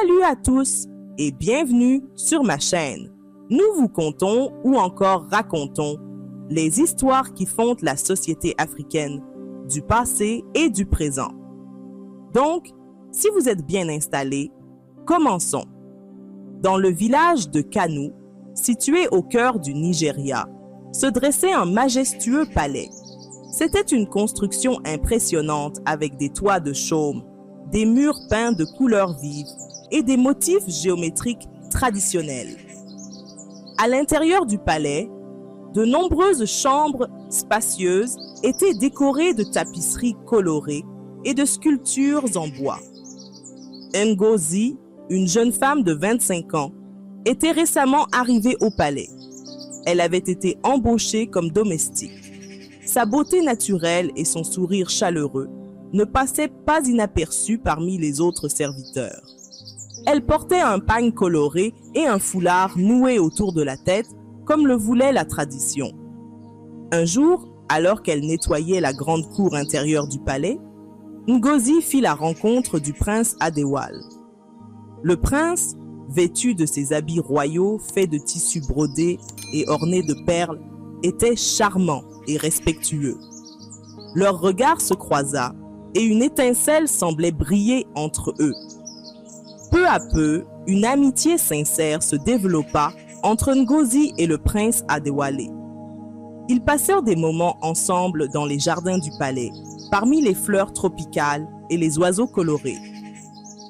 Salut à tous et bienvenue sur ma chaîne. Nous vous contons ou encore racontons les histoires qui fondent la société africaine, du passé et du présent. Donc, si vous êtes bien installés, commençons. Dans le village de Kano, situé au cœur du Nigeria, se dressait un majestueux palais. C'était une construction impressionnante avec des toits de chaume, des murs peints de couleurs vives et des motifs géométriques traditionnels. À l'intérieur du palais, de nombreuses chambres spacieuses étaient décorées de tapisseries colorées et de sculptures en bois. Ngozi, une jeune femme de 25 ans, était récemment arrivée au palais. Elle avait été embauchée comme domestique. Sa beauté naturelle et son sourire chaleureux ne passaient pas inaperçus parmi les autres serviteurs. Elle portait un pagne coloré et un foulard noué autour de la tête, comme le voulait la tradition. Un jour, alors qu'elle nettoyait la grande cour intérieure du palais, Ngozi fit la rencontre du prince Adewale. Le prince, vêtu de ses habits royaux faits de tissus brodés et ornés de perles, était charmant et respectueux. Leur regard se croisa et une étincelle semblait briller entre eux. Peu à peu, une amitié sincère se développa entre Ngozi et le prince Adewale. Ils passèrent des moments ensemble dans les jardins du palais, parmi les fleurs tropicales et les oiseaux colorés.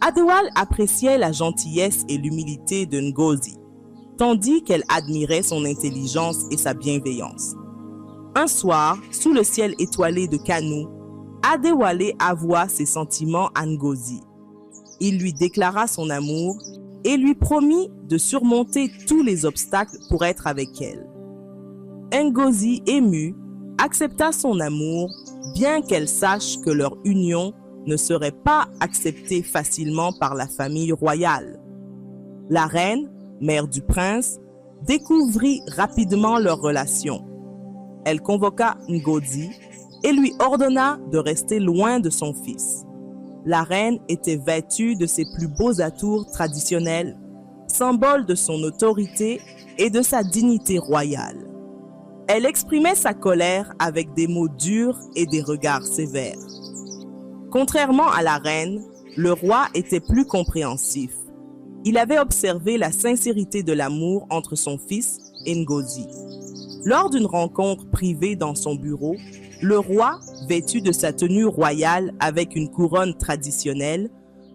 Adewale appréciait la gentillesse et l'humilité de Ngozi, tandis qu'elle admirait son intelligence et sa bienveillance. Un soir, sous le ciel étoilé de Kano, Adewale avoua ses sentiments à Ngozi. Il lui déclara son amour et lui promit de surmonter tous les obstacles pour être avec elle. Ngozi, émue, accepta son amour, bien qu'elle sache que leur union ne serait pas acceptée facilement par la famille royale. La reine, mère du prince, découvrit rapidement leur relation. Elle convoqua Ngozi et lui ordonna de rester loin de son fils. La reine était vêtue de ses plus beaux atours traditionnels, symbole de son autorité et de sa dignité royale. Elle exprimait sa colère avec des mots durs et des regards sévères. Contrairement à la reine, le roi était plus compréhensif. Il avait observé la sincérité de l'amour entre son fils et Ngozi. Lors d'une rencontre privée dans son bureau, le roi, vêtu de sa tenue royale avec une couronne traditionnelle,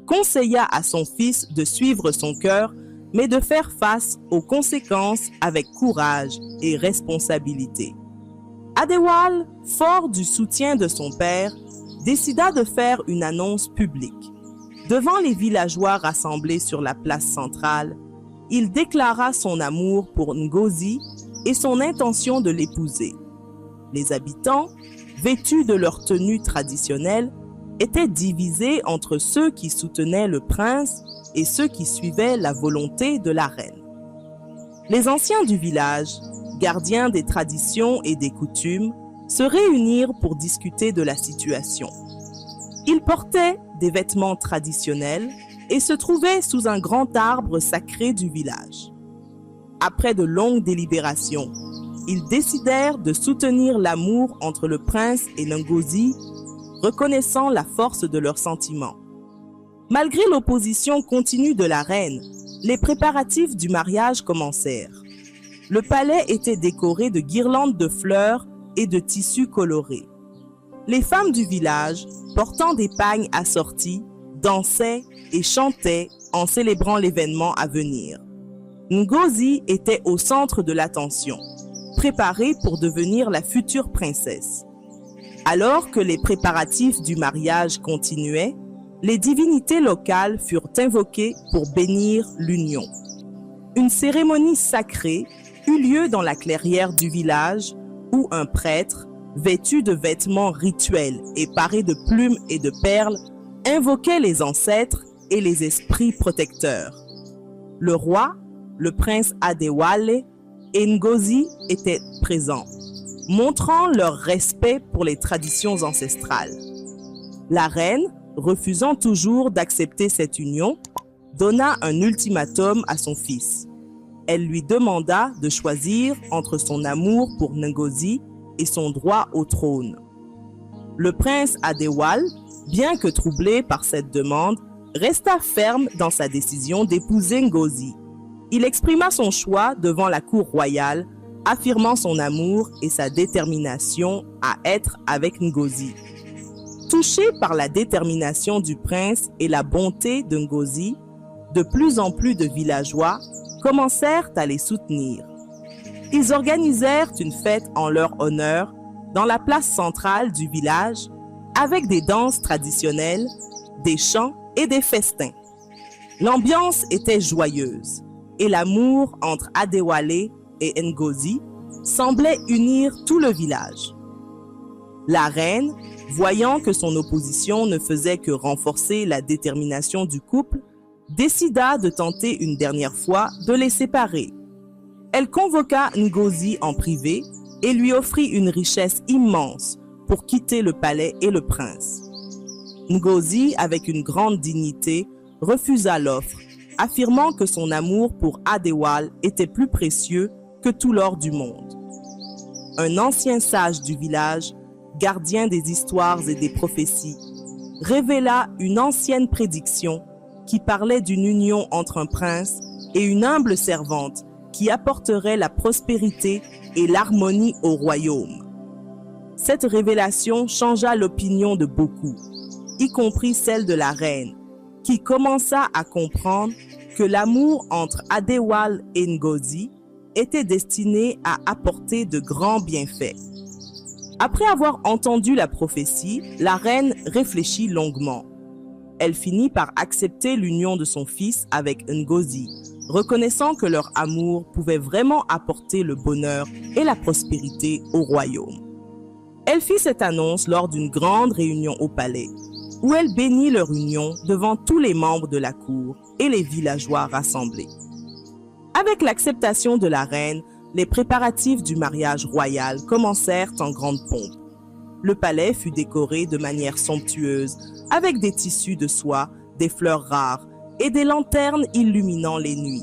conseilla à son fils de suivre son cœur, mais de faire face aux conséquences avec courage et responsabilité. Adewale, fort du soutien de son père, décida de faire une annonce publique. Devant les villageois rassemblés sur la place centrale, il déclara son amour pour Ngozi et son intention de l'épouser. Les habitants, vêtus de leur tenue traditionnelle, étaient divisés entre ceux qui soutenaient le prince et ceux qui suivaient la volonté de la reine. Les anciens du village, gardiens des traditions et des coutumes, se réunirent pour discuter de la situation. Ils portaient des vêtements traditionnels et se trouvaient sous un grand arbre sacré du village. Après de longues délibérations, ils décidèrent de soutenir l'amour entre le prince et Ngozi, reconnaissant la force de leurs sentiments. Malgré l'opposition continue de la reine, les préparatifs du mariage commencèrent. Le palais était décoré de guirlandes de fleurs et de tissus colorés. Les femmes du village, portant des pagnes assortis, dansaient et chantaient en célébrant l'événement à venir. Ngozi était au centre de l'attention, préparée pour devenir la future princesse. Alors que les préparatifs du mariage continuaient, les divinités locales furent invoquées pour bénir l'union. Une cérémonie sacrée eut lieu dans la clairière du village où un prêtre, vêtu de vêtements rituels et paré de plumes et de perles, invoquait les ancêtres et les esprits protecteurs. Le roi, le prince Adewale et Ngozi étaient présents, montrant leur respect pour les traditions ancestrales. La reine, refusant toujours d'accepter cette union, donna un ultimatum à son fils. Elle lui demanda de choisir entre son amour pour Ngozi et son droit au trône. Le prince Adéwale, bien que troublé par cette demande, resta ferme dans sa décision d'épouser Ngozi. Il exprima son choix devant la cour royale, affirmant son amour et sa détermination à être avec Ngozi. Touché par la détermination du prince et la bonté de Ngozi, de plus en plus de villageois commencèrent à les soutenir. Ils organisèrent une fête en leur honneur dans la place centrale du village avec des danses traditionnelles, des chants et des festins. L'ambiance était joyeuse et l'amour entre Adéwale et Ngozi semblait unir tout le village. La reine, voyant que son opposition ne faisait que renforcer la détermination du couple, décida de tenter une dernière fois de les séparer. Elle convoqua Ngozi en privé et lui offrit une richesse immense pour quitter le palais et le prince. Ngozi, avec une grande dignité, refusa l'offre, affirmant que son amour pour Adéwale était plus précieux que tout l'or du monde. Un ancien sage du village, gardien des histoires et des prophéties, révéla une ancienne prédiction qui parlait d'une union entre un prince et une humble servante qui apporterait la prospérité et l'harmonie au royaume. Cette révélation changea l'opinion de beaucoup, y compris celle de la reine, qui commença à comprendre que l'amour entre Adéwale et Ngozi était destiné à apporter de grands bienfaits. Après avoir entendu la prophétie, la reine réfléchit longuement. Elle finit par accepter l'union de son fils avec Ngozi, reconnaissant que leur amour pouvait vraiment apporter le bonheur et la prospérité au royaume. Elle fit cette annonce lors d'une grande réunion au palais, où elle bénit leur union devant tous les membres de la cour et les villageois rassemblés. Avec l'acceptation de la reine, les préparatifs du mariage royal commencèrent en grande pompe. Le palais fut décoré de manière somptueuse, avec des tissus de soie, des fleurs rares et des lanternes illuminant les nuits.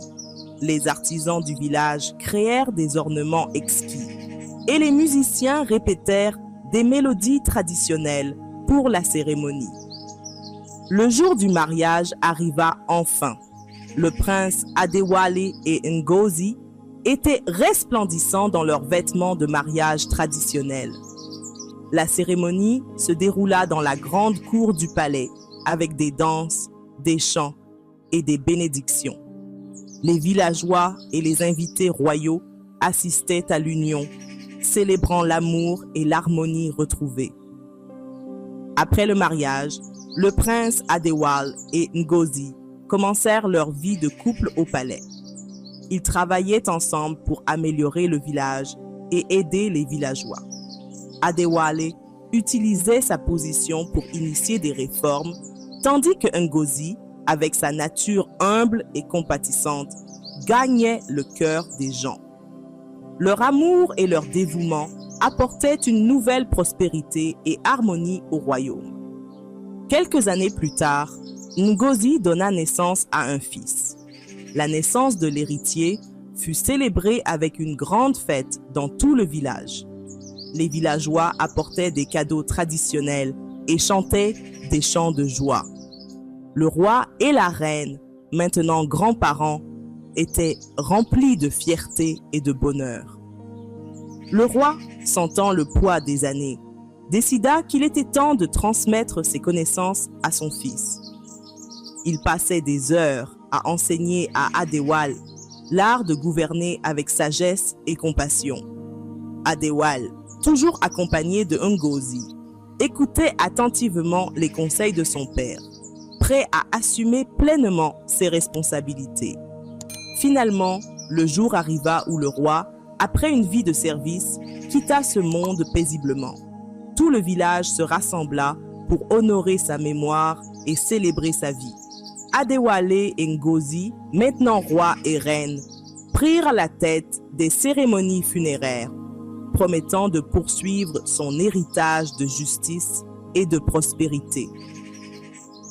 Les artisans du village créèrent des ornements exquis et les musiciens répétèrent des mélodies traditionnelles pour la cérémonie. Le jour du mariage arriva enfin. Le prince Adéwale et Ngozi étaient resplendissants dans leurs vêtements de mariage traditionnels. La cérémonie se déroula dans la grande cour du palais avec des danses, des chants et des bénédictions. Les villageois et les invités royaux assistaient à l'union, célébrant l'amour et l'harmonie retrouvée. Après le mariage, le prince Adéwale et Ngozi commencèrent leur vie de couple au palais. Ils travaillaient ensemble pour améliorer le village et aider les villageois. Adéwale utilisait sa position pour initier des réformes, tandis que Ngozi, avec sa nature humble et compatissante, gagnait le cœur des gens. Leur amour et leur dévouement apportaient une nouvelle prospérité et harmonie au royaume. Quelques années plus tard, Ngozi donna naissance à un fils. La naissance de l'héritier fut célébrée avec une grande fête dans tout le village. Les villageois apportaient des cadeaux traditionnels et chantaient des chants de joie. Le roi et la reine, maintenant grands-parents, étaient remplis de fierté et de bonheur. Le roi, sentant le poids des années, décida qu'il était temps de transmettre ses connaissances à son fils. Il passait des heures à enseigner à Adéwale l'art de gouverner avec sagesse et compassion. Adéwale, toujours accompagné de Ngozi, écoutait attentivement les conseils de son père, prêt à assumer pleinement ses responsabilités. Finalement, le jour arriva où le roi, après une vie de service, quitta ce monde paisiblement. Tout le village se rassembla pour honorer sa mémoire et célébrer sa vie. Adéwale et Ngozi, maintenant roi et reine, prirent la tête des cérémonies funéraires, promettant de poursuivre son héritage de justice et de prospérité.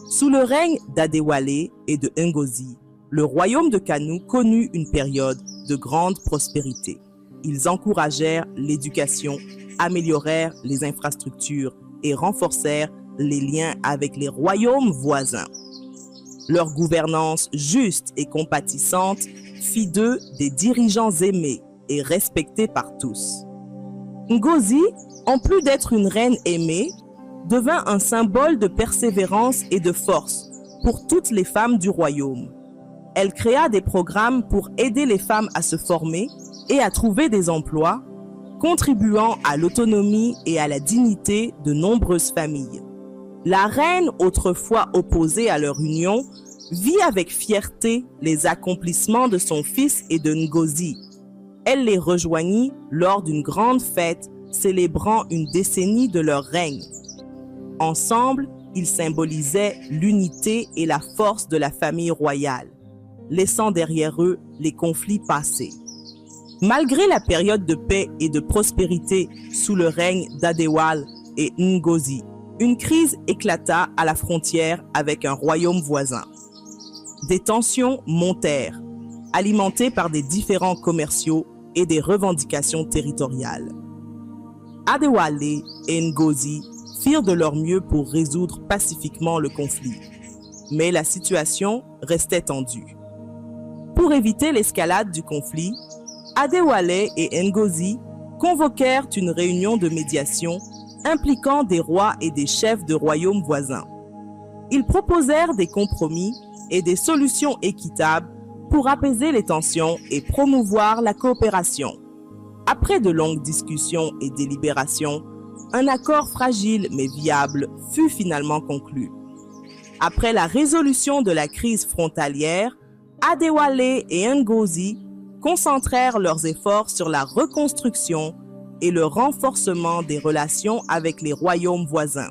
Sous le règne d'Adéwalé et de Ngozi, le royaume de Kano connut une période de grande prospérité. Ils encouragèrent l'éducation, améliorèrent les infrastructures et renforcèrent les liens avec les royaumes voisins. Leur gouvernance juste et compatissante fit d'eux des dirigeants aimés et respectés par tous. Ngozi, en plus d'être une reine aimée, devint un symbole de persévérance et de force pour toutes les femmes du royaume. Elle créa des programmes pour aider les femmes à se former et à trouver des emplois, contribuant à l'autonomie et à la dignité de nombreuses familles. La reine, autrefois opposée à leur union, vit avec fierté les accomplissements de son fils et de Ngozi. Elle les rejoignit lors d'une grande fête célébrant une décennie de leur règne. Ensemble, ils symbolisaient l'unité et la force de la famille royale, laissant derrière eux les conflits passés. Malgré la période de paix et de prospérité sous le règne d'Adéwalé et Ngozi, une crise éclata à la frontière avec un royaume voisin. Des tensions montèrent, alimentées par des différends commerciaux et des revendications territoriales. Adéwalé et Ngozi firent de leur mieux pour résoudre pacifiquement le conflit, mais la situation restait tendue. Pour éviter l'escalade du conflit, Adéwalé et Ngozi convoquèrent une réunion de médiation impliquant des rois et des chefs de royaumes voisins. Ils proposèrent des compromis et des solutions équitables pour apaiser les tensions et promouvoir la coopération. Après de longues discussions et délibérations, un accord fragile mais viable fut finalement conclu. Après la résolution de la crise frontalière, Adéwalé et Ngozi concentrèrent leurs efforts sur la reconstruction et le renforcement des relations avec les royaumes voisins.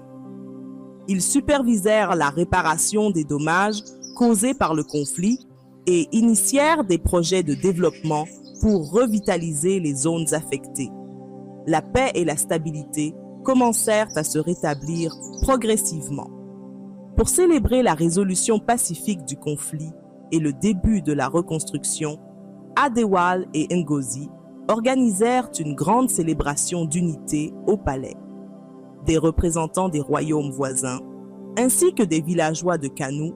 Ils supervisèrent la réparation des dommages causés par le conflit et initièrent des projets de développement pour revitaliser les zones affectées. La paix et la stabilité commencèrent à se rétablir progressivement. Pour célébrer la résolution pacifique du conflit et le début de la reconstruction, Adéwalé et Ngozi organisèrent une grande célébration d'unité au palais. Des représentants des royaumes voisins, ainsi que des villageois de Kano,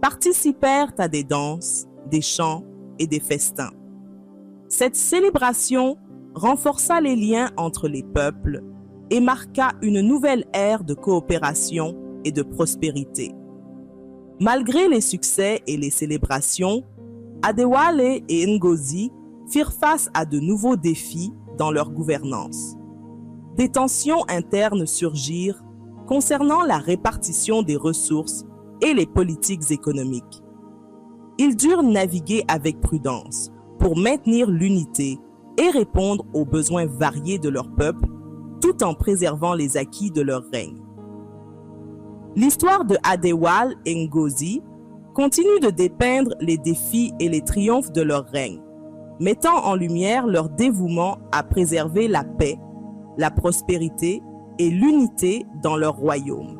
participèrent à des danses, des chants et des festins. Cette célébration renforça les liens entre les peuples et marqua une nouvelle ère de coopération et de prospérité. Malgré les succès et les célébrations, Adéwalé et Ngozi firent face à de nouveaux défis dans leur gouvernance. Des tensions internes surgirent concernant la répartition des ressources et les politiques économiques. Ils durent naviguer avec prudence pour maintenir l'unité et répondre aux besoins variés de leur peuple, tout en préservant les acquis de leur règne. L'histoire de Adéwalé et Ngozi continue de dépeindre les défis et les triomphes de leur règne, mettant en lumière leur dévouement à préserver la paix, la prospérité et l'unité dans leur royaume.